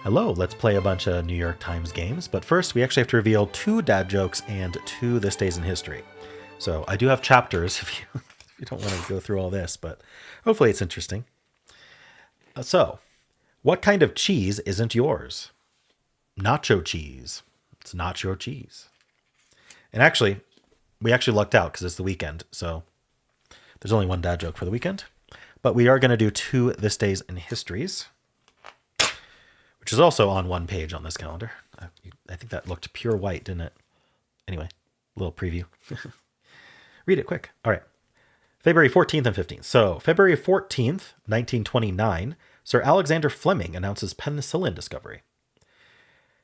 Hello, let's play a bunch of New York Times games, but first we actually have to reveal 2 dad jokes and 2 This Days in History. So I do have chapters if you don't want to go through all this, but hopefully it's interesting. So, what kind of cheese isn't yours? Nacho cheese. It's nacho cheese. And actually, we actually lucked out because it's the weekend, so there's only one dad joke for the weekend. But we are going to do 2 This Days in Histories, which is also on one page on this calendar. I think that looked pure white, didn't it? Anyway, little preview. Read it quick. All right. February 14th and 15th. So, February 14th, 1929, Sir Alexander Fleming announces penicillin discovery.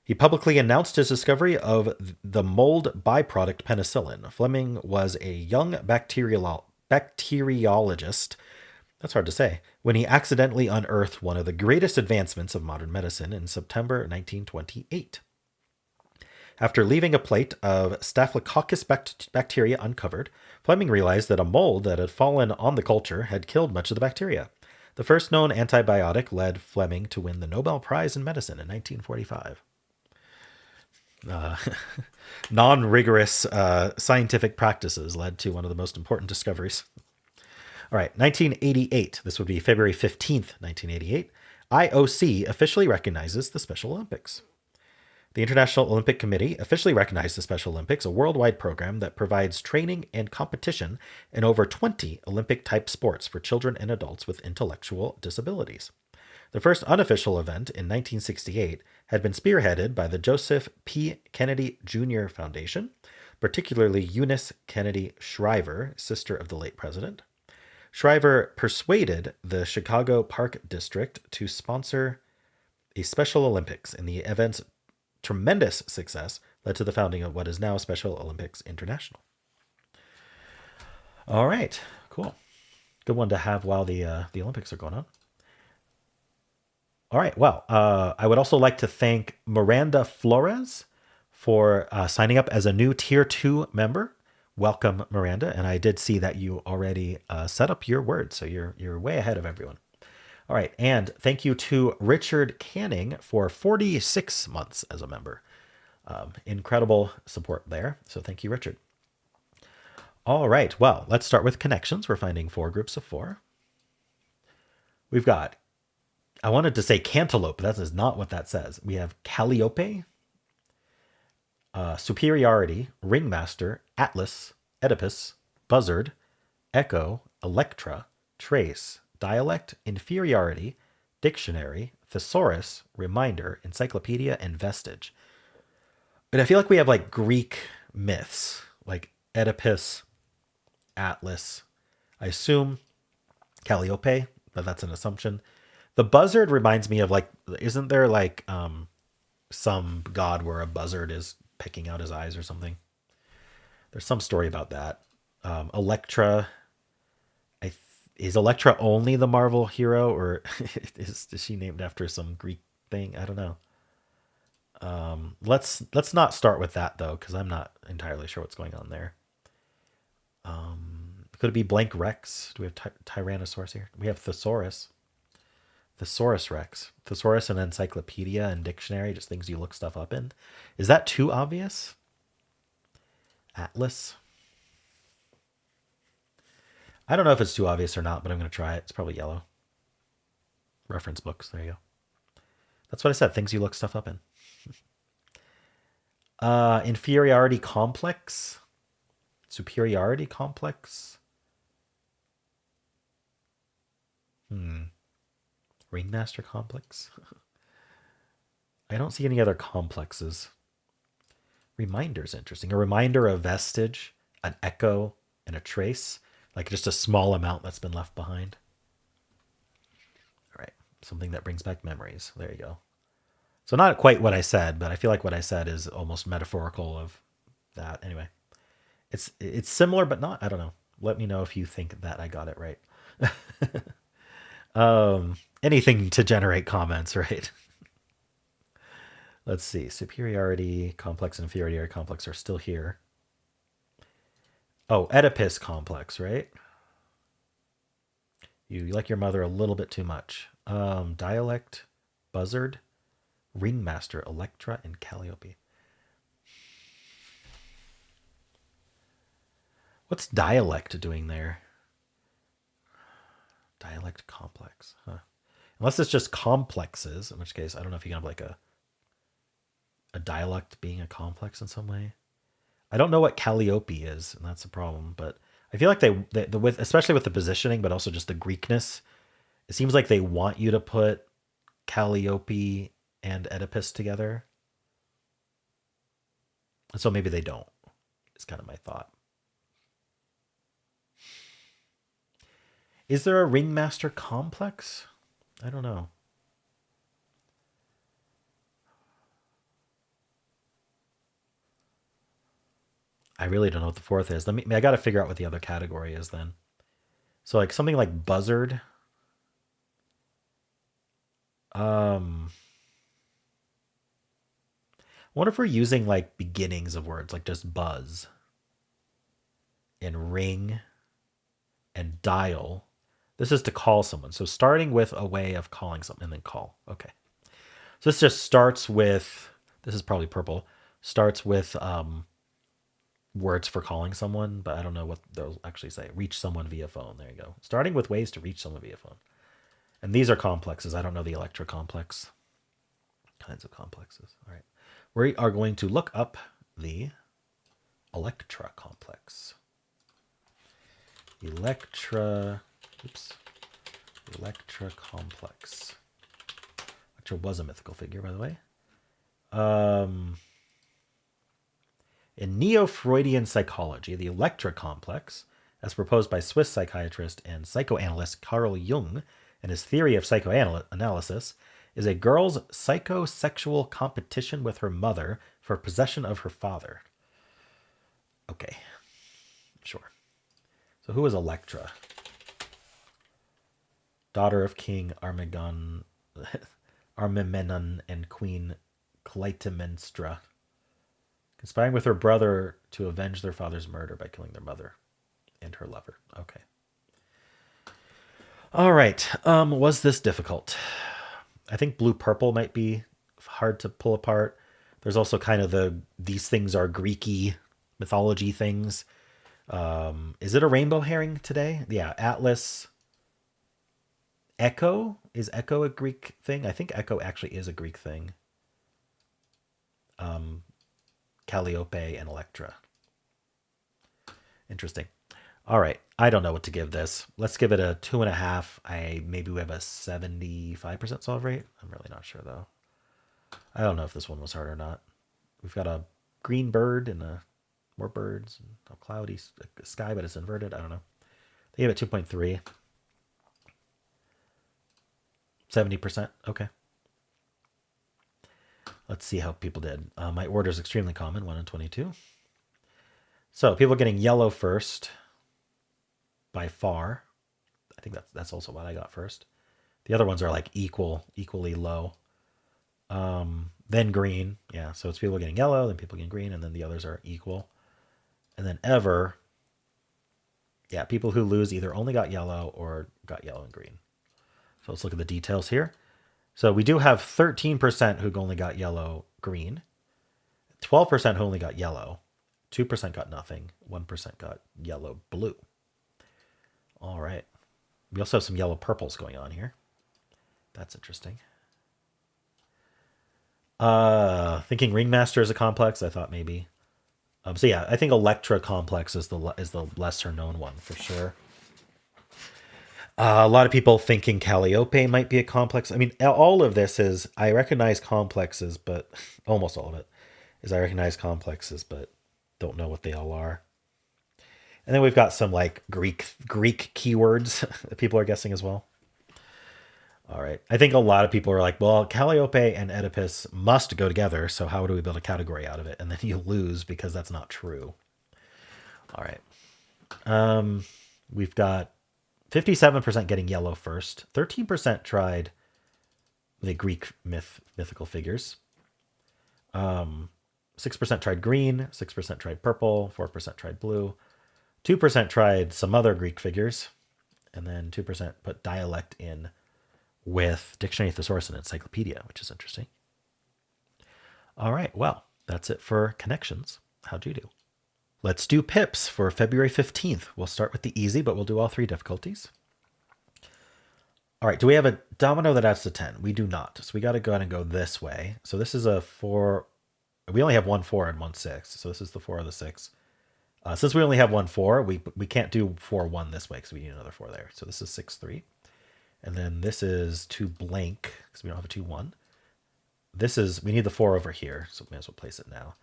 He publicly announced his discovery of the mold byproduct penicillin. Fleming was a young bacteriologist, that's hard to say, when he accidentally unearthed one of the greatest advancements of modern medicine in September 1928. After leaving a plate of Staphylococcus bacteria uncovered, Fleming realized that a mold that had fallen on the culture had killed much of the bacteria. The first known antibiotic led Fleming to win the Nobel Prize in Medicine in 1945. Non-rigorous scientific practices led to one of the most important discoveries. All right, 1988. This would be February 15th, 1988. IOC officially recognizes the Special Olympics. The International Olympic Committee officially recognized the Special Olympics, a worldwide program that provides training and competition in over 20 Olympic-type sports for children and adults with intellectual disabilities. The first unofficial event in 1968 had been spearheaded by the Joseph P. Kennedy Jr. Foundation, particularly Eunice Kennedy Shriver, sister of the late president. Shriver persuaded the Chicago Park District to sponsor a Special Olympics, and the event's tremendous success led to the founding of what is now Special Olympics International. All right, cool. Good one to have while the Olympics are going on. All right, well, I would also like to thank Miranda Flores for signing up as a new Tier 2 member. Welcome, Miranda. And I did see that you already set up your word, so you're way ahead of everyone. All right, and thank you to Richard Canning for 46 months as a member. Incredible support there, so thank you, Richard. All right, well, let's start with connections. We're finding 4 groups of 4. We've got, I wanted to say cantaloupe, but that is not what that says. We have Calliope, superiority, ringmaster, atlas, Oedipus, buzzard, echo, electra, trace, dialect, inferiority, dictionary, thesaurus, reminder, encyclopedia, and vestige. And I feel like we have like Greek myths, like Oedipus, Atlas. I assume Calliope, but that's an assumption. The buzzard reminds me of like, isn't there like some god where a buzzard is picking out his eyes or something? There's some story about that. Electra, is Electra only the Marvel hero, or is she named after some Greek thing? I don't know. Let's not start with that though, because I'm not entirely sure what's going on there. Could it be blank Rex? Do we have Tyrannosaurus here? We have Thesaurus. Thesaurus Rex. Thesaurus and encyclopedia and dictionary, just things you look stuff up in. Is that too obvious? Atlas. I don't know if it's too obvious or not, but I'm going to try it. It's probably yellow. Reference books. There you go. That's what I said. Things you look stuff up in. Inferiority complex. Superiority complex. Ringmaster complex. I don't see any other complexes. Reminder's interesting. A reminder, a vestige, an echo, and a trace. Like just a small amount that's been left behind. All right. Something that brings back memories. There you go. So not quite what I said, but I feel like what I said is almost metaphorical of that. Anyway, it's similar, but not. I don't know. Let me know if you think that I got it right. Anything to generate comments, right? Let's see. Superiority complex and inferiority complex are still here. Oh, Oedipus complex, right? You like your mother a little bit too much. Dialect, buzzard, Ringmaster, Electra, and Calliope. What's dialect doing there? Dialect complex, huh? Unless it's just complexes, in which case I don't know if you can have like a dialect being a complex in some way. I don't know what Calliope is, and that's the problem. But I feel like they with especially with the positioning, but also just the Greekness. It seems like they want you to put Calliope and Oedipus together, and so maybe they don't. It's kind of my thought. Is there a ringmaster complex? I don't know. I really don't know what the fourth is. I got to figure out what the other category is then. So like something like buzzard. I wonder if we're using like beginnings of words, like just buzz and ring and dial. This is to call someone. So starting with a way of calling someone and then call. Okay. So this just starts with, this is probably purple, starts with words for calling someone, but I don't know what they'll actually say. Reach someone via phone. There you go. Starting with ways to reach someone via phone. And these are complexes. I don't know the Electra complex. Kinds of complexes. All right. We are going to look up the Electra complex. Electra complex. Electra was a mythical figure, by the way. In Neo-Freudian psychology, the Electra complex, as proposed by Swiss psychiatrist and psychoanalyst Carl Jung and his theory of psychoanalysis, is a girl's psychosexual competition with her mother for possession of her father. Okay, sure. So who is Electra? Daughter of King Armagnon, Armamenon and Queen Clytemnestra, conspiring with her brother to avenge their father's murder by killing their mother and her lover. Okay. All right. Was this difficult? I think blue-purple might be hard to pull apart. There's also kind of these things are Greeky mythology things. Is it a rainbow herring today? Yeah, Atlas. Echo? Is Echo a Greek thing? I think Echo actually is a Greek thing. Calliope and Electra. Interesting. All right. I don't know what to give this. Let's give it a 2.5. Maybe we have a 75% solve rate. I'm really not sure though. I don't know if this one was hard or not. We've got a green bird and more birds, and a cloudy sky, but it's inverted. I don't know. They gave it 2.3. 70%. Okay. Let's see how people did. My order is extremely common, 1 in 22. So people getting yellow first by far. I think that's also what I got first. The other ones are like equally low. Then green. Yeah, so it's people getting yellow, then people getting green, and then the others are equal. And then ever. Yeah, people who lose either only got yellow or got yellow and green. So let's look at the details here. So we do have 13% who only got yellow, green. 12% who only got yellow. 2% got nothing. 1% got yellow, blue. All right. We also have some yellow purples going on here. That's interesting. Thinking Ringmaster is a complex. I thought maybe. So yeah, I think Electra complex is the lesser known one for sure. A lot of people thinking Calliope might be a complex. I mean, all of this is, I recognize complexes, but almost all of it is I recognize complexes, but don't know what they all are. And then we've got some like Greek keywords that people are guessing as well. All right. I think a lot of people are like, well, Calliope and Oedipus must go together, so how do we build a category out of it? And then you lose because that's not true. All right. We've got 57% getting yellow first. 13% tried the Greek mythical figures. 6% tried green. 6% tried purple. 4% tried blue. 2% tried some other Greek figures. And then 2% put dialect in with Dictionary Thesaurus and Encyclopedia, which is interesting. All right, well, that's it for connections. How'd you do? Let's do pips for February 15th. We'll start with the easy, but we'll do all three difficulties. All right, do we have a domino that adds to 10? We do not. So we got to go ahead and go this way. So this is a 4. We only have 1 4 and 1 6. So this is the 4 of the 6. Since we only have 1 4, we can't do 4 1 this way because we need another 4 there. So this is 6 3. And then this is 2 blank because we don't have a 2 1. This is, we need the 4 over here. So we may as well place it now.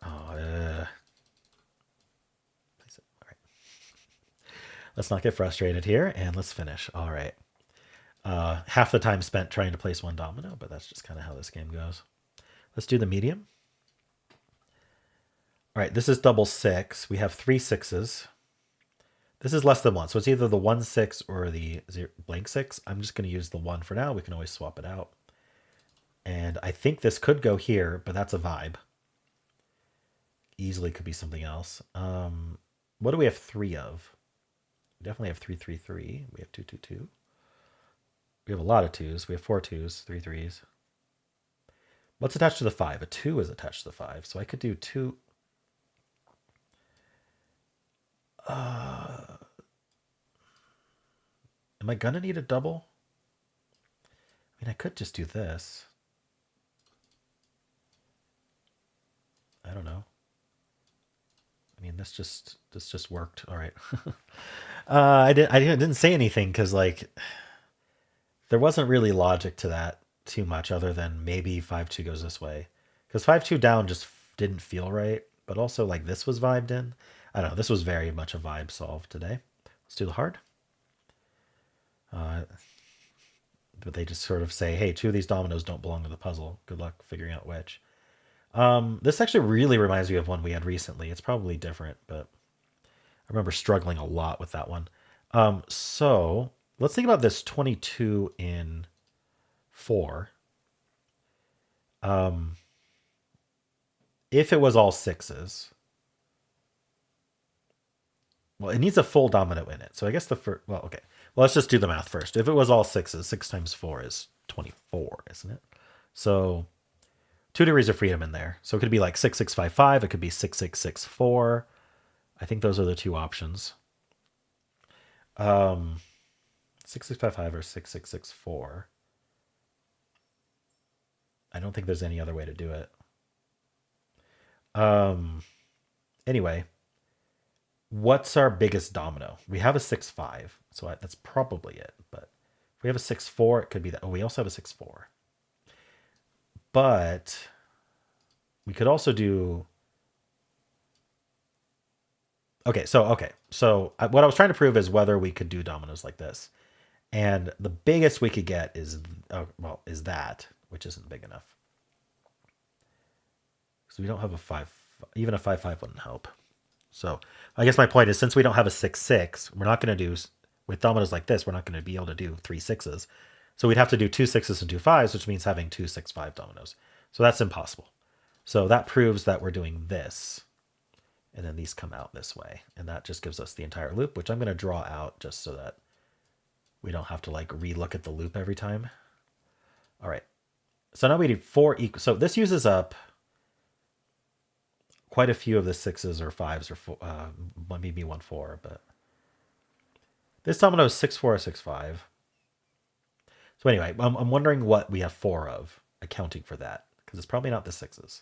Place it. All right. Let's not get frustrated here and let's finish. All right. Half the time spent trying to place one domino, but that's just kind of how this game goes. Let's do the medium. All right, this is double 6. We have 3 6s. This is less than 1, so it's either the 1 6 or the blank 6. I'm just going to use the 1 for now. We can always swap it out. And I think this could go here, but that's a vibe. Easily could be something else. What do we have 3 of? We definitely have 3 3 3. We have 2 2 2. We have a lot of 2s. We have 4 2s, 3 3s. What's attached to the 5? A 2 is attached to the 5. So I could do 2. Am I going to need a double? I mean, I could just do this. I don't know. I mean, this just worked. All right. I didn't say anything because like there wasn't really logic to that too much other than maybe 5-2 goes this way. Because 5-2 down just didn't feel right. But also like this was vibed in. I don't know. This was very much a vibe solve today. Let's do the hard. But they just sort of say, hey, 2 of these dominoes don't belong to the puzzle. Good luck figuring out which. This actually really reminds me of one we had recently. It's probably different, but I remember struggling a lot with that one. So let's think about this 22 in 4. If it was all 6s, well, it needs a full domino in it. So I guess the first, well, okay. Well, let's just do the math first. If it was all 6s, 6 times 4 is 24, isn't it? So 2 degrees of freedom in there. So it could be like 6655. It could be 6664. I think those are the 2 options. 6655 or 6664. I don't think there's any other way to do it. Anyway, what's our biggest domino? We have a 6-5, so that's probably it. But if we have a 6-4, it could be that. Oh, we also have a 6-4. But we could also do. Okay, so what I was trying to prove is whether we could do dominoes like this, and the biggest we could get is is that, which isn't big enough. So we don't have a 5. Even a 5-5 wouldn't help. So I guess my point is, since we don't have a 6-6, we're not going to do with dominoes like this. We're not going to be able to do 3 6s. So we'd have to do 2 6s and 2 5s, which means having 2 6-5 dominoes. So that's impossible. So that proves that we're doing this. And then these come out this way. And that just gives us the entire loop, which I'm going to draw out just so that we don't have to like re-look at the loop every time. All right. So now we need 4 equal. So this uses up quite a few of the 6s or 5s or 4, maybe 1-4, but this domino is 6-4 or 6-5. So anyway, I'm wondering what we have 4 of, accounting for that, because it's probably not the 6s.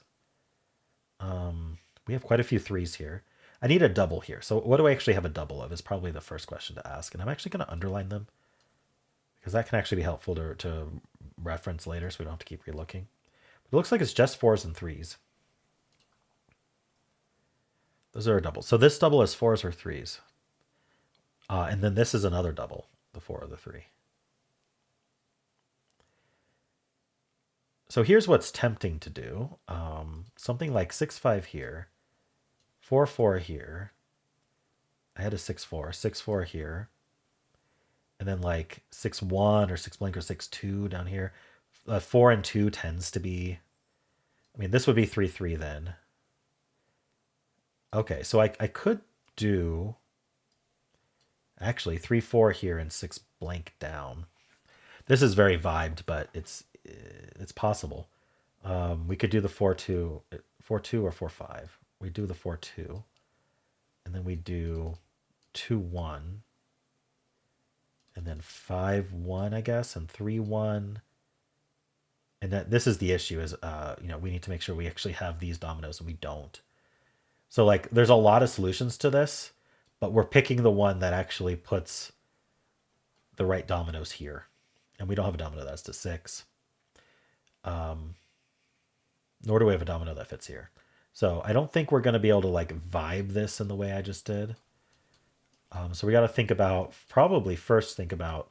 We have quite a few 3s here. I need a double here. So what do I actually have a double of is probably the first question to ask. And I'm actually going to underline them because that can actually be helpful to reference later so we don't have to keep relooking. But it looks like it's just 4s and 3s. Those are a double. So this double is 4s or 3s. And then this is another double, the 4 or the 3. So here's what's tempting to do. Something like 6-5 here, 4-4 here. I had a 6-4, 6-4 here. And then like 6-1 or 6 blank or 6-2 down here. 4 and 2 tends to be, I mean, this would be 3-3 then. Okay, so I could do actually 3-4 here and 6 blank down. This is very vibed, but it's possible. We could do the 4-2, 4-2 or 4-5. We do the 4-2, and then we do 2-1, and then 5-1, I guess, and 3-1. And that this is the issue is, we need to make sure we actually have these dominoes, and we don't. So like, there's a lot of solutions to this, but we're picking the one that actually puts the right dominoes here, and we don't have a domino that's to 6. Nor do we have a domino that fits here. So I don't think we're going to be able to like vibe this in the way I just did. So we got to think about, probably first think about,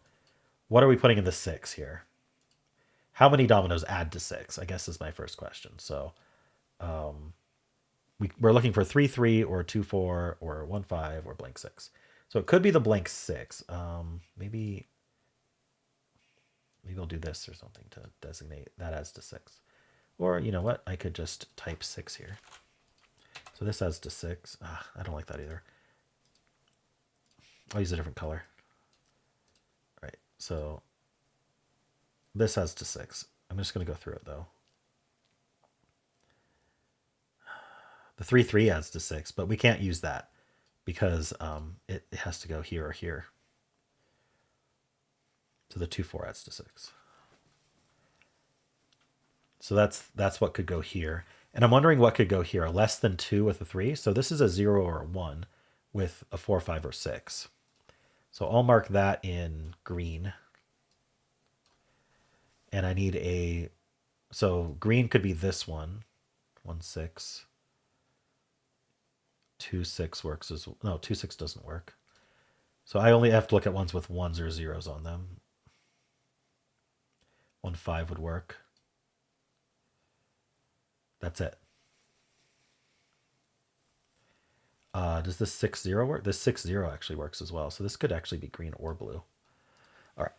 what are we putting in the 6 here? How many dominoes add to 6, I guess, is my first question. So we're looking for 3-3 or 2-4 or 1-5 or blank 6. So it could be the blank 6. Maybe I'll do this or something to designate that adds to 6. Or you know what? I could just type 6 here. So this adds to 6. I don't like that either. I'll use a different color. All right, so this adds to 6. I'm just going to go through it though. The 3-3 adds to 6, but we can't use that because it has to go here or here. So the 2-4 adds to 6. So that's what could go here. And I'm wondering what could go here. A less than 2 with a 3. So this is a 0 or a 1 with a 4, 5, or 6. So I'll mark that in green. And I need a... So green could be this one. 1, 6. 2, 6 works as... No, 2, 6 doesn't work. So I only have to look at ones with 1s or 0s on them. 1, 5 would work. That's it. Does this 6-0 work? This 6-0 actually works as well. So this could actually be green or blue. All right.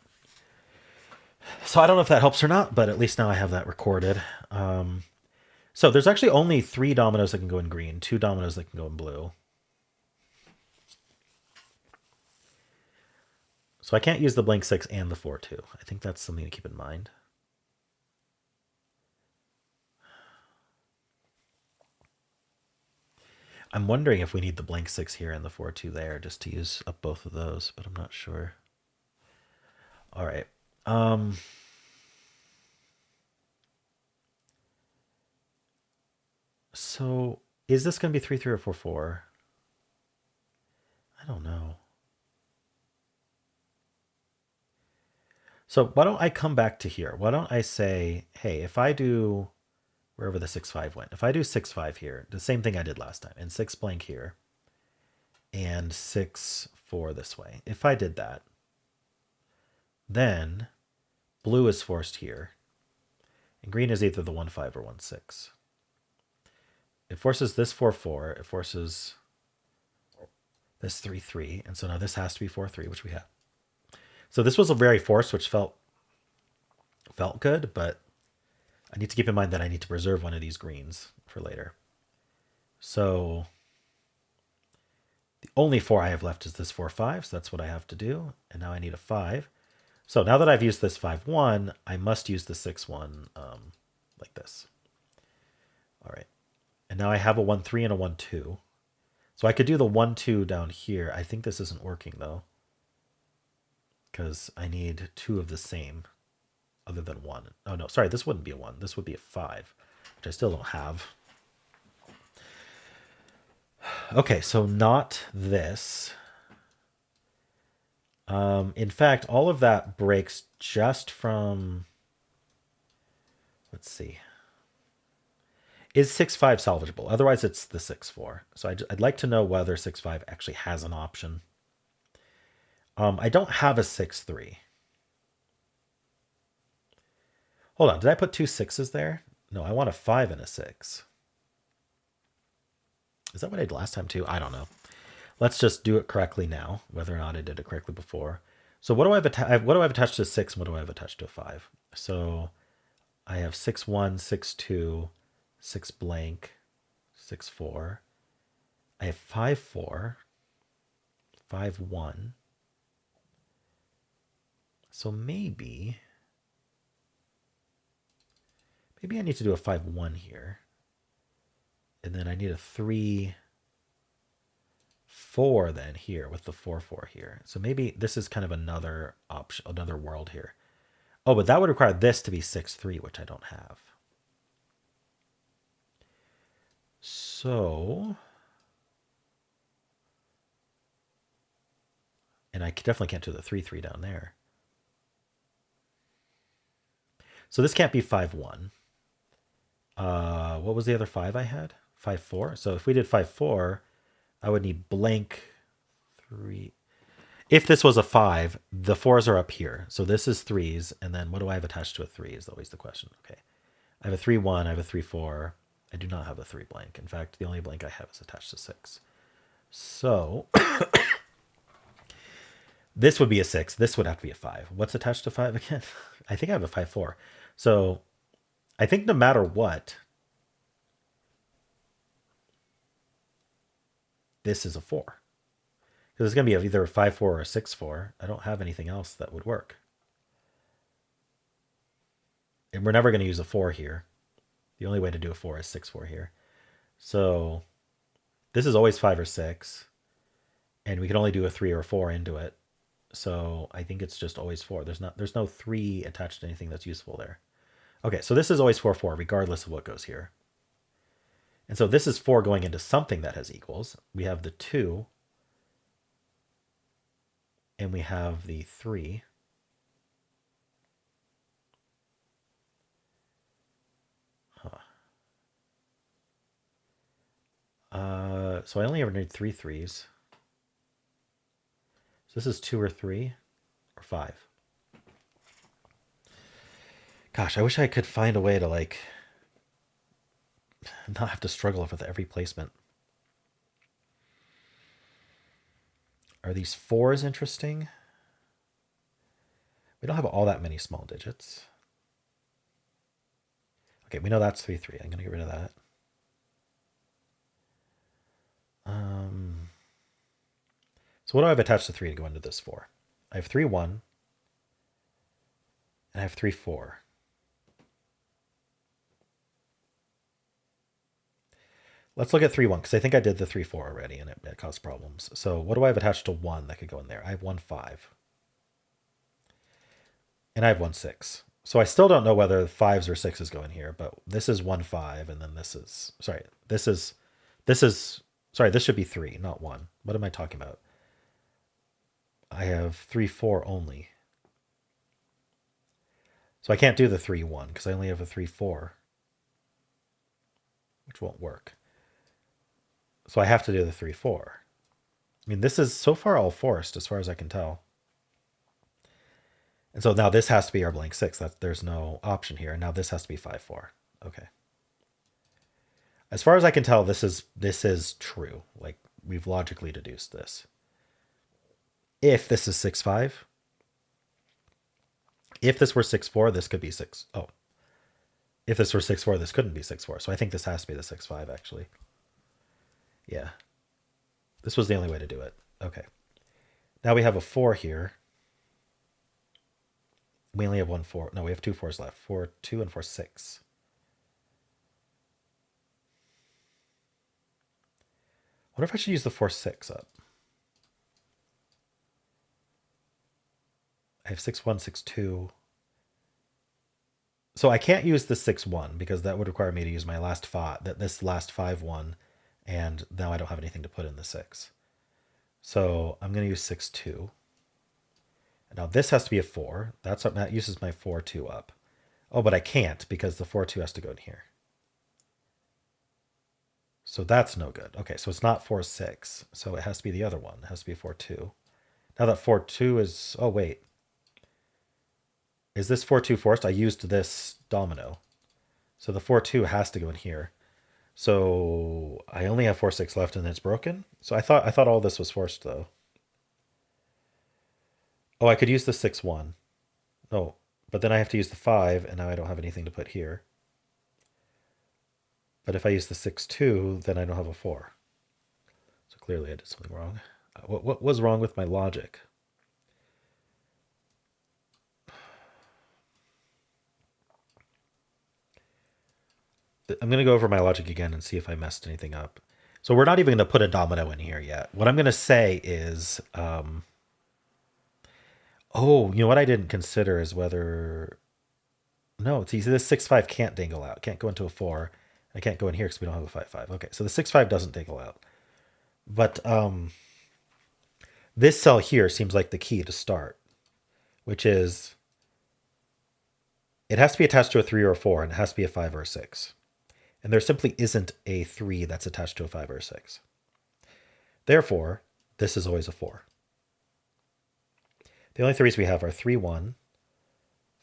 So I don't know if that helps or not, but at least now I have that recorded. So there's actually only 3 dominoes that can go in green, 2 dominoes that can go in blue. So I can't use the blank 6 and the 4-2. I think that's something to keep in mind. I'm wondering if we need the blank 6 here and the 4-2 there just to use up both of those, but I'm not sure. All right. So is this going to be 3-3 or 4-4? I don't know. So why don't I come back to here? Why don't I say, hey, if I do wherever the 6-5 went, if I do 6-5 here, the same thing I did last time, and 6 blank here, and 6-4 this way. If I did that, then blue is forced here, and green is either the 1-5 or 1-6. It forces this 4-4. It forces this 3-3, and so now this has to be 4-3, which we have. So this was a very forced, which felt good, but I need to keep in mind that I need to preserve one of these greens for later. So the only 4 I have left is this 4-5, so that's what I have to do. And now I need a 5. So now that I've used this 5-1, I must use the 6-1 like this. All right. And now I have a 1-3 and a 1-2. So I could do the 1-2 down here. I think this isn't working though, because I need 2 of the same other than 1. Oh no, sorry, this wouldn't be a 1. This would be a 5, which I still don't have. Okay, so not this. In fact, all of that breaks just from... Let's see. Is 6-5 salvageable? Otherwise, it's the 6-4. So I'd like to know whether 6-5 actually has an option. I don't have a 6-3. Hold on, did I put 2 6s there? No, I want a 5 and a 6. Is that what I did last time too? I don't know. Let's just do it correctly now, whether or not I did it correctly before. So what do I have attached to a 6 and what do I have attached to a 5? So I have 6-1, 6-2, 6 blank, 6-4. I have 5-4, 5-1. So maybe Maybe I need to do a 5-1 here. And then I need a 3-4 then here with the 4-4 here. So maybe this is kind of another option, another world here. Oh, but that would require this to be 6-3, which I don't have. So, and I definitely can't do the 3-3 down there. So this can't be 5-1. What was the other 5 I had? 5-4. So if we did 5-4, I would need blank 3. If this was a 5, the 4s are up here. So this is 3s, and then what do I have attached to a 3 is always the question. Okay. I have a 3-1, I have a 3-4. I do not have a 3 blank. In fact, the only blank I have is attached to 6. So this would be a 6. This would have to be a 5. What's attached to 5 again? I think I have a 5-4. So I think no matter what, this is a 4. Because it's going to be either a 5-4 or a 6-4. I don't have anything else that would work. And we're never going to use a 4 here. The only way to do a 4 is 6-4 here. So this is always 5 or 6. And we can only do a 3 or a 4 into it. So I think it's just always 4. There's no 3 attached to anything that's useful there. Okay, so this is always 4-4, regardless of what goes here. And so this is 4 going into something that has equals. We have the 2. And we have the 3. So I only ever need 3 3s. So this is 2 or 3 or 5. Gosh, I wish I could find a way to like not have to struggle with every placement. Are these 4s interesting? We don't have all that many small digits. Okay, we know that's 3-3. I'm going to get rid of that. So what do I have attached to 3 to go into this 4? I have 3-1. And I have 3-4. Let's look at 3-1, because I think I did the 3-4 already, and it caused problems. So what do I have attached to 1 that could go in there? I have 1-5. And I have 1-6. So I still don't know whether 5s or 6s go in here, but this is 1-5, and then this is... Sorry, this should be 3, not 1. What am I talking about? I have 3-4 only. So I can't do the 3-1, because I only have a 3-4, which won't work. So I have to do the 3-4. I mean, this is so far all forced as far as I can tell. And so now this has to be our blank 6. There's no option here. And now this has to be 5-4. Okay. As far as I can tell, this is true. Like, we've logically deduced this. If this is 6-5, if this were 6-4, this could be 6. Oh. If this were 6-4, this couldn't be 6-4. So I think this has to be the 6-5, actually. Yeah. This was the only way to do it. Okay. Now we have a 4 here. We only have 1 4. No, we have 2 4s left. 4-2 and 4-6. I wonder if I should use the 4-6 up. I have 6-1, 6-2. So I can't use the 6-1 because that would require me to use my last 5, this last 5-1, and now I don't have anything to put in the 6. So I'm going to use 6-2. And now this has to be a 4. That uses my 4-2 up. Oh, but I can't because the 4-2 has to go in here. So that's no good. Okay, so it's not 4-6. So it has to be the other one. It has to be 4-2. Now that 4-2 is... Oh, wait. Is this 4-2 forced? I used this domino. So the 4-2 has to go in here. So I only have 4-6 left and it's broken. So I thought all this was forced though. Oh, I could use the 6-1. No, but then I have to use the 5 and now I don't have anything to put here. But if I use the 6-2, then I don't have a 4. So clearly I did something wrong. What was wrong with my logic? I'm going to go over my logic again and see if I messed anything up. So we're not even going to put a domino in here yet. What I'm going to say is, oh, you know what I didn't consider is whether, no, it's easy. This 6-5 can't dangle out. Can't go into a 4. I can't go in here because we don't have a 5-5. Okay, so the 6-5 doesn't dangle out. But this cell here seems like the key to start, which is it has to be attached to a 3 or a 4, and it has to be a 5 or a 6. And there simply isn't a 3 that's attached to a 5 or a 6. Therefore, this is always a 4. The only 3s we have are 3-1,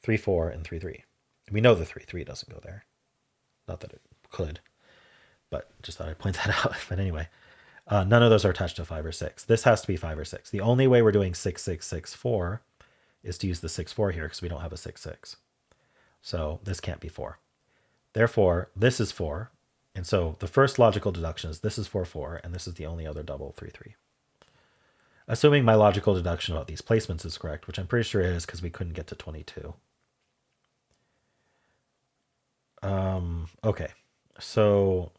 3-4, and 3-3. We know the 3-3 doesn't go there. Not that it could, but just thought I'd point that out. But anyway, none of those are attached to 5 or 6. This has to be 5 or 6. The only way we're doing 6-6-6-4 is to use the 6-4 here because we don't have a 6-6. So this can't be 4. Therefore, this is 4. And so the first logical deduction is this is 4-4, and this is the only other double 3-3. Assuming my logical deduction about these placements is correct, which I'm pretty sure it is because we couldn't get to 22. Okay, so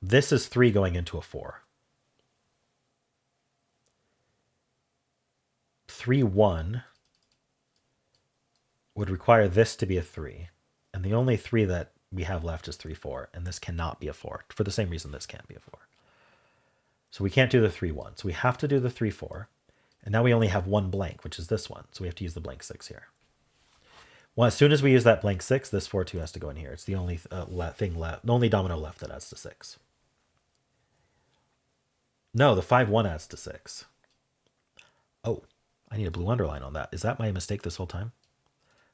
this is 3 going into a 4. 3-1 would require this to be a 3. And the only 3 that we have left is 3-4. And this cannot be a 4. For the same reason this can't be a 4. So we can't do the 3-1. So we have to do the 3-4. And now we only have one blank, which is this one. So we have to use the blank 6 here. Well, as soon as we use that blank 6, this 4-2 has to go in here. It's the only thing left, the only domino left that adds to 6. No, the 5-1 adds to 6. Oh, I need a blue underline on that. Is that my mistake this whole time?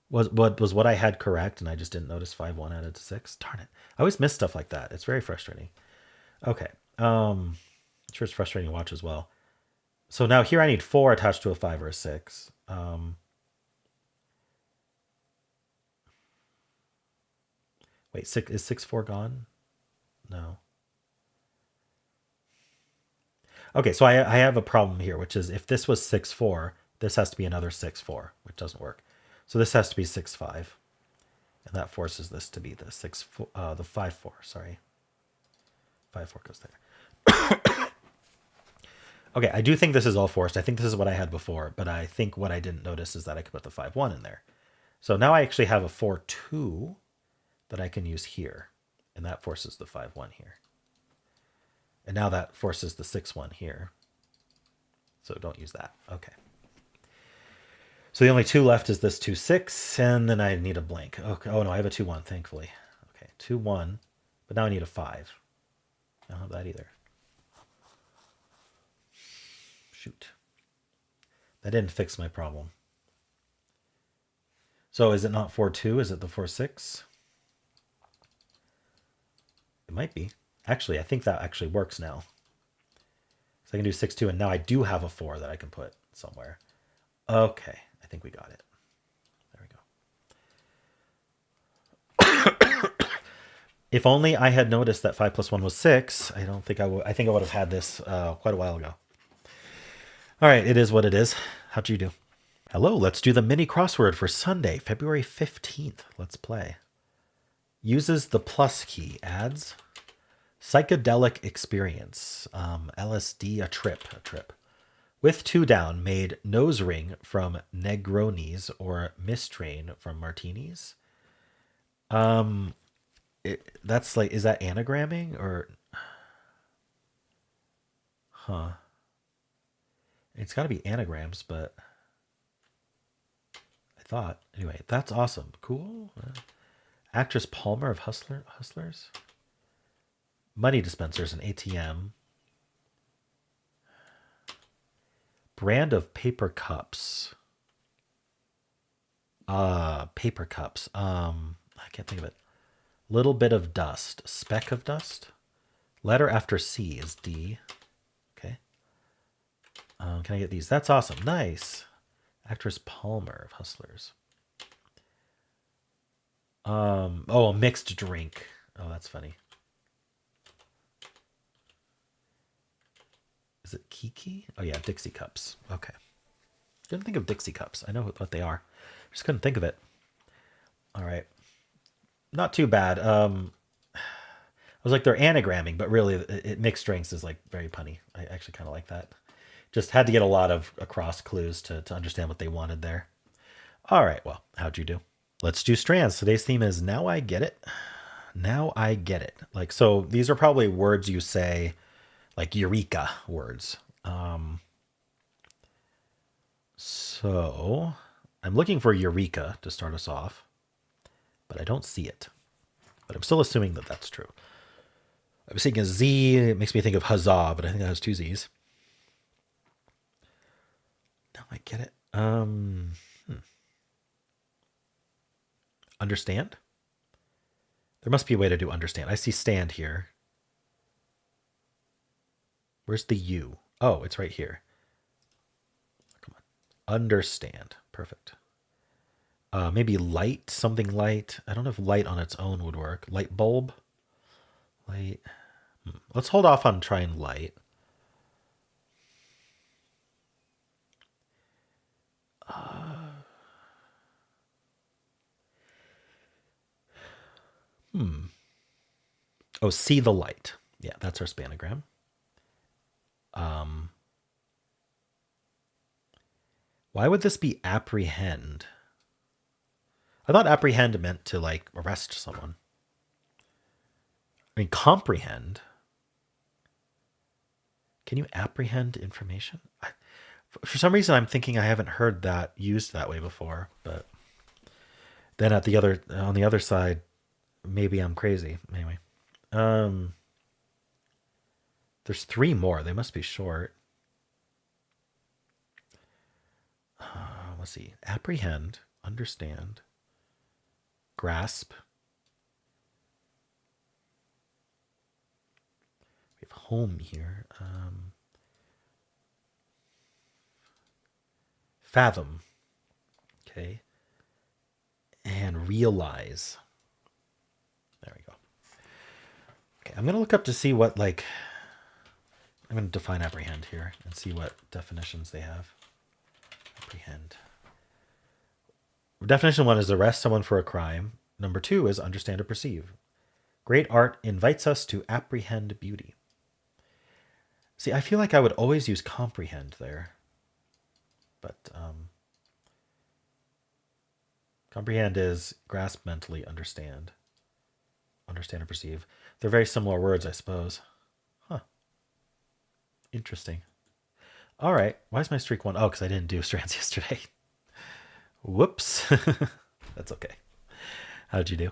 Was what I had correct and I just didn't notice 5-1 added to 6? Darn it. I always miss stuff like that. It's very frustrating. Okay. I'm sure it's frustrating to watch as well. So now here I need 4 attached to a 5 or a 6. Wait, is 6-4 gone? No. Okay, so I have a problem here, which is if this was 6-4, this has to be another 6-4, which doesn't work. So this has to be 6-5, and that forces this to be the 5-4. Sorry, 5-4 goes there. Okay, I do think this is all forced. I think this is what I had before, but I think what I didn't notice is that I could put the 5-1 in there. So now I actually have a 4-2 that I can use here, and that forces the 5-1 here. And now that forces the 6-1 here. So don't use that. Okay. So the only 2 left is this 2-6, and then I need a blank. Okay. Oh no, I have a 2-1, thankfully. Okay, 2-1, but now I need a 5. I don't have that either. Shoot. That didn't fix my problem. So is it not 4-2? Is it the 4-6? It might be. Actually, I think that actually works now. So I can do 6-2, and now I do have a 4 that I can put somewhere. Okay, I think we got it. There we go. If only I had noticed that 5 + 1 was 6, I don't think I would. I think I would have had this quite a while ago. All right, it is what it is. How'd you do? Hello, let's do the mini crossword for Sunday, February 15th. Let's play. Uses the plus key, adds psychedelic experience, LSD, a trip. With 2 down, made nose ring from Negronis or mistrain from Martinis. That's like, is that anagramming or? Huh. It's got to be anagrams, but I thought anyway. That's awesome. Cool. Actress Palmer of Hustlers. Money dispensers and ATM. Brand of paper cups. Paper cups. I can't think of it. Little bit of dust. Speck of dust. Letter after C is D. Okay. Can I get these? That's awesome. Nice. Actress Palmer of Hustlers. Oh, a mixed drink. Oh, that's funny. Is it Kiki? Oh yeah, Dixie cups. Okay. Didn't think of Dixie cups. I know what they are. Just couldn't think of it. All right. Not too bad. I was like, they're anagramming, but really, mixed drinks is like very punny. I actually kind of like that. Just had to get a lot of across clues to understand what they wanted there. All right, well, how'd you do? Let's do strands. Today's theme is now I get it. Now I get it. Like, so these are probably words you say, like eureka words. So I'm looking for eureka to start us off, but I don't see it. But I'm still assuming that that's true. I was thinking Z, it makes me think of huzzah, but I think that has two Z's. Now I get it. Understand? There must be a way to do understand. I see stand here. Where's the U? Oh, it's right here. Come on. Understand. Perfect. Maybe light, something light. I don't know if light on its own would work. Light bulb? Light. Let's hold off on trying light. Oh, see the light. Yeah, that's our spanogram. Why would this be apprehend? I thought apprehend meant to like arrest someone. I mean, comprehend. Can you apprehend information? For some reason, I'm thinking I haven't heard that used that way before. But then on the other side, maybe I'm crazy. Anyway, there's three more. They must be short. Let's see. Apprehend, understand, grasp. We have home here. Fathom. Okay. And realize. There we go. Okay, I'm going to look up to see what, like, I'm going to define apprehend here and see what definitions they have. Apprehend. Definition 1 is arrest someone for a crime. Number 2 is understand or perceive. Great art invites us to apprehend beauty. See, I feel like I would always use comprehend there. But comprehend is grasp mentally, understand. Understand or perceive. They're very similar words, I suppose. Huh. Interesting. All right. Why is my streak 1? Oh, because I didn't do strands yesterday. Whoops. That's okay. How'd you do?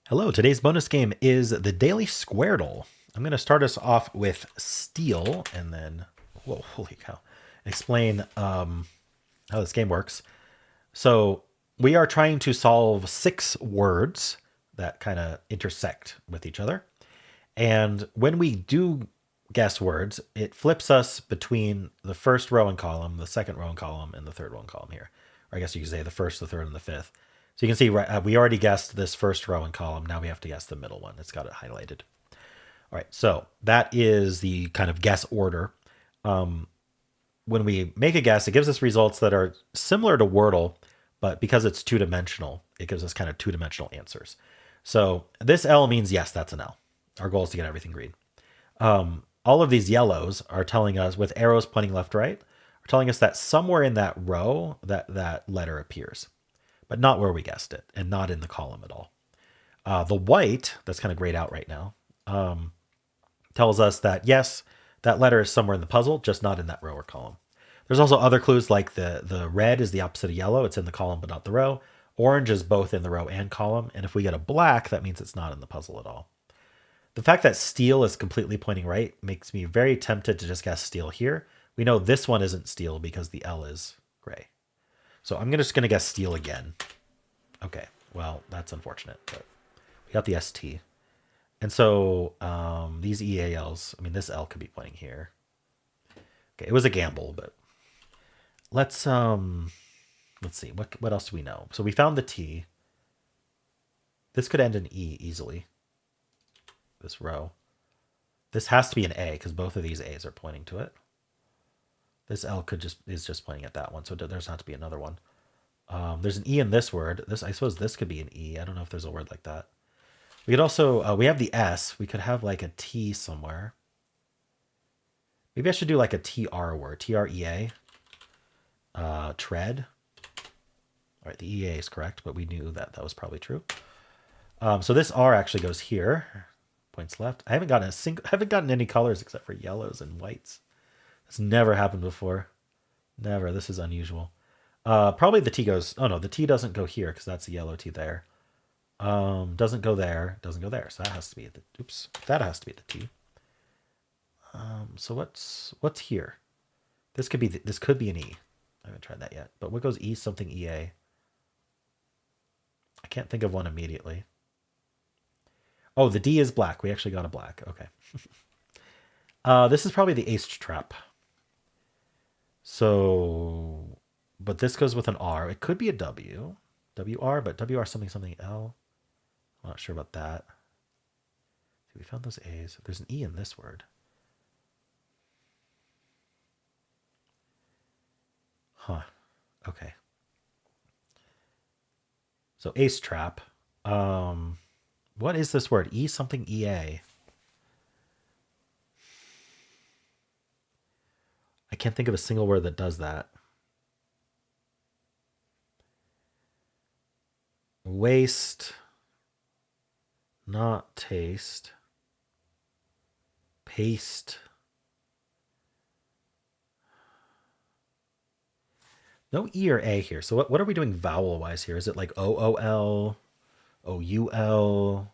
Hello. Today's bonus game is the Daily Squaredle. I'm going to start us off with steel and then, whoa, holy cow, explain how this game works. So we are trying to solve 6 words that kind of intersect with each other. And when we do guess words, it flips us between the first row and column, the second row and column, and the third row and column here. Or I guess you could say the first, the third, and the fifth. So you can see we already guessed this first row and column. Now we have to guess the middle one. It's got it highlighted. All right, so that is the kind of guess order. When we make a guess, it gives us results that are similar to Wordle, but because it's two-dimensional, it gives us kind of two-dimensional answers. So this L means yes, that's an L. Our goal is to get everything green. All of these yellows are telling us, with arrows pointing left, right, are telling us that somewhere in that row that letter appears, but not where we guessed it and not in the column at all. The white, that's kind of grayed out right now, tells us that, yes, that letter is somewhere in the puzzle, just not in that row or column. There's also other clues like the red is the opposite of yellow. It's in the column, but not the row. Orange is both in the row and column. And if we get a black, that means it's not in the puzzle at all. The fact that steel is completely pointing right makes me very tempted to just guess steel here. We know this one isn't steel because the L is gray. So I'm just going to guess steel again. Okay, well, that's unfortunate, but we got the ST. And so these EALs, I mean, this L could be pointing here. Okay, it was a gamble, but let's see, what else do we know? So we found the T. This could end in E easily. This row. This has to be an A because both of these A's are pointing to it. This L is just pointing at that one, so there's not to be another one. There's an E in this word. I suppose this could be an E. I don't know if there's a word like that. We could also, we have the S. We could have like a T somewhere. Maybe I should do like a TR word, TREA. Tread. All right, the EA is correct, but we knew that that was probably true. So this R actually goes here. Points left. I haven't gotten any colors except for yellows and whites. That's never happened before. Never. This is unusual. Probably the T goes. Oh no, the T doesn't go here because that's a yellow T there. Doesn't go there. Doesn't go there. So that has to be the. Oops. That has to be the T. So what's here? This could be an E. I haven't tried that yet. But what goes E something EA? I can't think of one immediately. Oh, the D is black. We actually got a black. Okay. This is probably the ace trap. So, but this goes with an R. It could be a W. WR, but WR something L. I'm not sure about that. See, we found those A's. There's an E in this word. Huh. Okay. So ace trap. What is this word? E something EA. I can't think of a single word that does that. Waste. Not taste. Paste. No E or A here. So what are we doing vowel-wise here? Is it like OOL, OUL,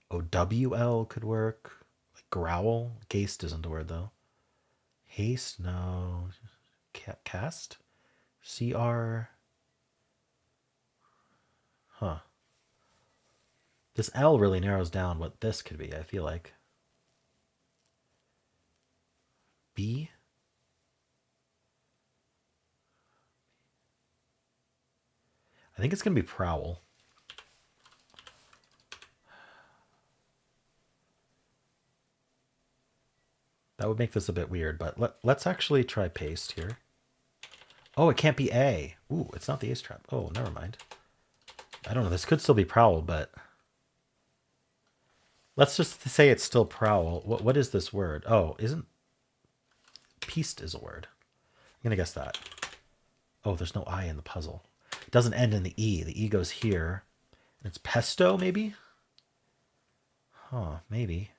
OWL could work? Like growl? Gaste isn't a word, though. Haste? No. Cast? CR? Huh. This L really narrows down what this could be, I feel like. B? I think it's going to be prowl. That would make this a bit weird, but let's actually try paste here. Oh, it can't be A. Ooh, it's not the ace trap. Oh, never mind. I don't know. This could still be prowl, but let's just say it's still prowl. What is this word? Oh, isn't pieced is a word. I'm going to guess that. Oh, there's no I in the puzzle. It doesn't end in the E. The E goes here. It's pesto, maybe? Huh, maybe.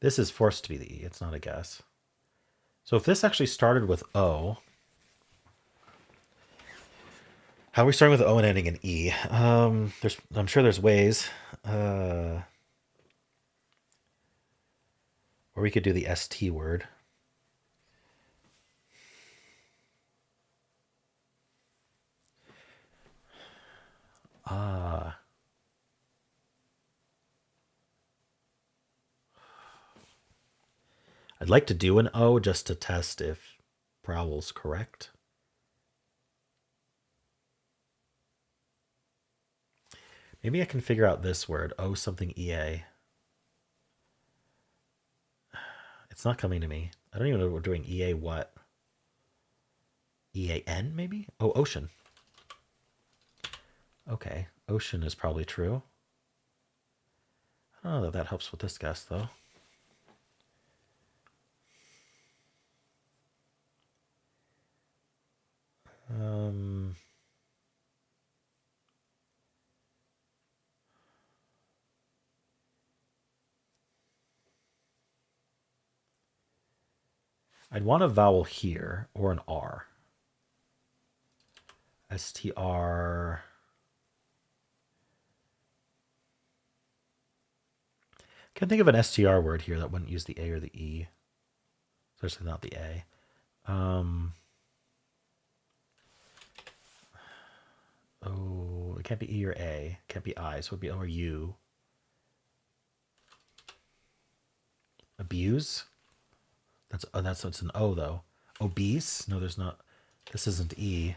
This is forced to be the E. It's not a guess. So if this actually started with O, how are we starting with O and ending in E? I'm sure there's ways. Or we could do the ST word. I'd like to do an O just to test if prowl's correct. Maybe I can figure out this word, O something EA. It's not coming to me. I don't even know what we're doing. EA what? EAN maybe? Oh, ocean. Okay, ocean is probably true. I don't know that that helps with this guess, though. I'd want a vowel here or an R. STR. Can't think of an STR word here that wouldn't use the A or the E. Especially not the A. Oh, it can't be E or A. It can't be I, so it would be O or U. Abuse? It's an O though. Obese? No, there's not. This isn't E.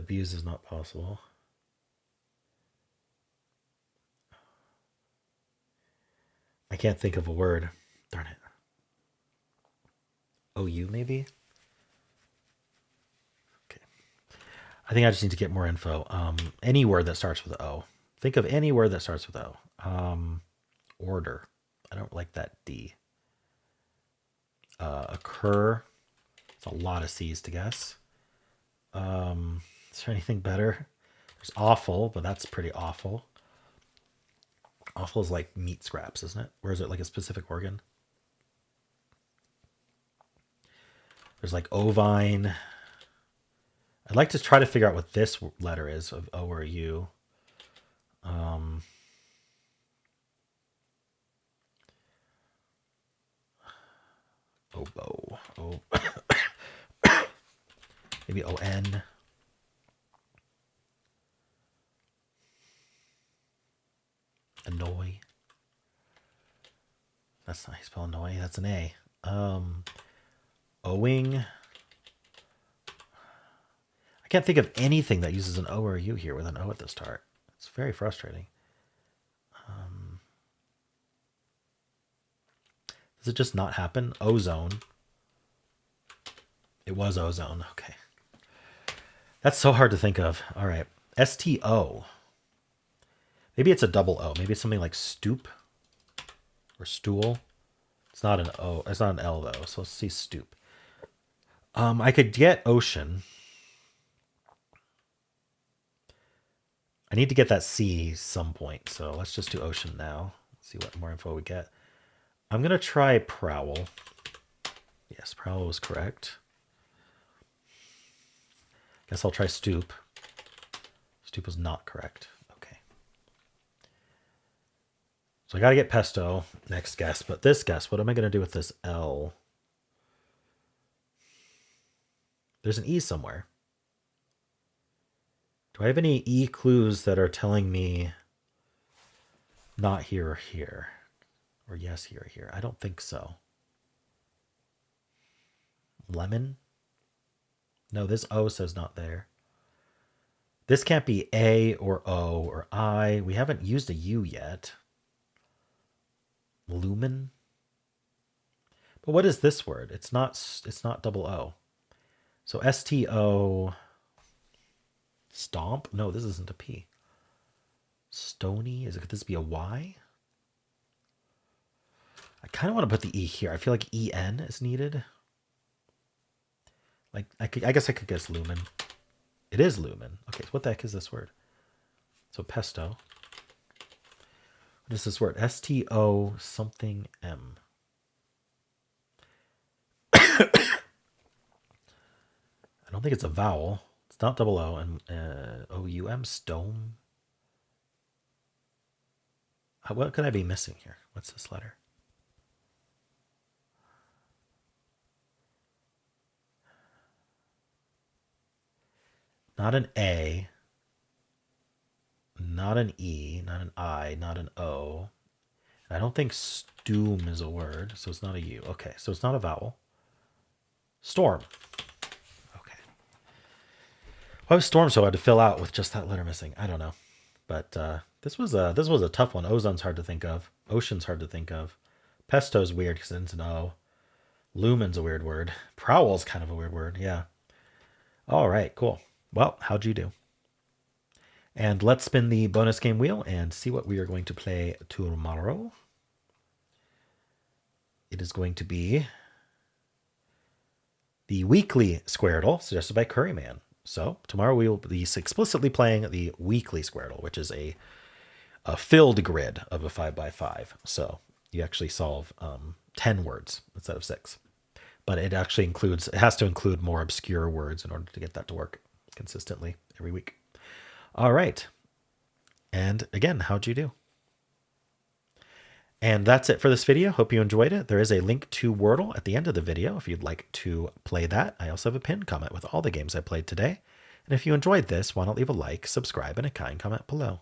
abuse is not possible. I can't think of a word. Darn it. OU maybe? Okay. I think I just need to get more info. Any word that starts with O. Think of any word that starts with O. Order. I don't like that D. Occur. It's a lot of C's to guess. Is there anything better? There's awful, but that's pretty awful. Awful is like meat scraps, isn't it? Or is it like a specific organ? There's like ovine. I'd like to try to figure out what this letter is of O or U. Oboe. Oh. Maybe O-N. Annoy. That's not how you spell annoy. That's an A. Owing. I can't think of anything that uses an O or a U here with an O at the start. It's very frustrating. Does it just not happen? Ozone. It was ozone. Okay. That's so hard to think of. All right. STO. Maybe it's a double O. Maybe it's something like stoop or stool. It's not an O. It's not an L though. So let's see stoop. I could get ocean. I need to get that C some point. So let's just do ocean now. Let's see what more info we get. I'm going to try prowl. Yes, prowl was correct. Guess I'll try stoop. Stoop was not correct. Okay. So I got to get pesto next guess. But this guess, what am I going to do with this L? There's an E somewhere. Do I have any E clues that are telling me not here or here? Or yes, here or here? I don't think so. Lemon? No, this O says not there. This can't be A or O or I. We haven't used a U yet. Lumen? But what is this word? It's not double O. So STO. Stomp? No, this isn't a P. Stony? Could this be a Y? I kind of want to put the E here. I feel like EN is needed. Like I guess I could guess lumen. It is lumen. Okay, so what the heck is this word? So pesto. What is this word? STO something M. I don't think it's a vowel. It's not double O and O-U-M, stone. What could I be missing here? What's this letter? Not an A, not an E, not an I, not an O. And I don't think stoom is a word, so it's not a U. Okay, so it's not a vowel. Storm. Okay. Why was storm so hard to fill out with just that letter missing? I don't know. But this was a tough one. Ozone's hard to think of. Ocean's hard to think of. Pesto's weird because it's an O. Lumen's a weird word. Prowl's kind of a weird word. Yeah. All right, cool. Well, how'd you do? And let's spin the bonus game wheel and see what we are going to play tomorrow. It is going to be the weekly Squirtle suggested by Curryman. So tomorrow we will be explicitly playing the weekly Squirtle, which is a filled grid of a 5x5. So you actually solve 10 words instead of 6. But it actually has to include more obscure words in order to get that to work consistently every week. All right. And again, how'd you do? And that's it for this video. Hope you enjoyed it. There is a link to Wordle at the end of the video if you'd like to play that. I also have a pinned comment with all the games I played today. And if you enjoyed this, why not leave a like, subscribe, and a kind comment below.